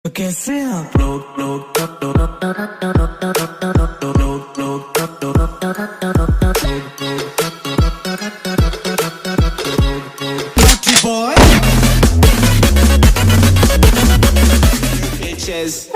कैसे आप लोग bitches.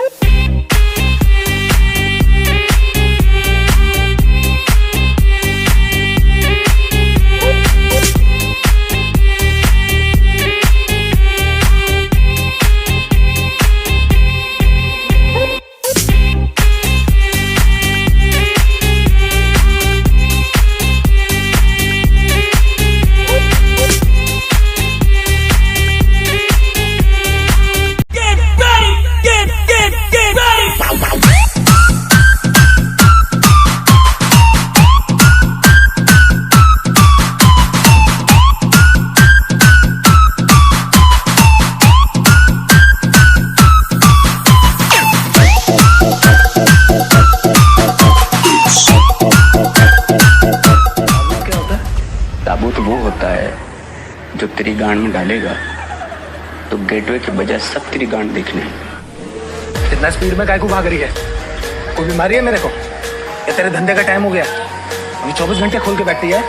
ताबूत वो होता है जो तेरी गांड में डालेगा तो गेटवे के बजाय सब तेरी गांड देखने। इतना स्पीड में काय को भाग रही है? कोई बीमारी है मेरे को या तेरे धंधे का टाइम हो गया? अभी 24 घंटे खोल के बैठती है।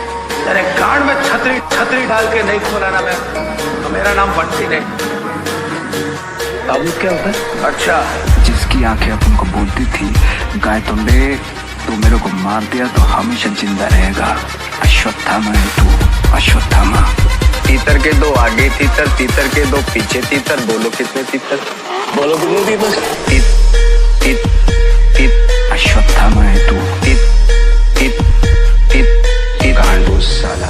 तेरे गांड में छतरी छतरी डाल के नहीं खोलाना मैं तो मेरा नाम बंटी नहीं। ताबूत क्या होता है? अच्छा, जिसकी आंखें अपन को बोलती थी गाय तुंडे तू मेरे को मार दिया तो हमेशा जिंदा रहेगा। अश्वत्थामा है तू, अश्वत्थामा। तीतर के दो आगे तीतर, तीतर के दो पीछे तीतर। बोलो कितने तीतर? बोलो कितने तीतर? तीत तीत तीत। अश्वत्थामा है तू। तीत तीत तीत तीत। गांडूस साला।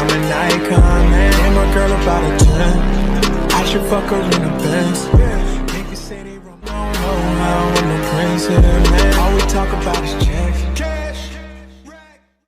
I'm an icon, man. Ain't my girl about a 10. I should fuck her in the best. Niggas say they don't know how I'm a prince, man. All we talk about is checks.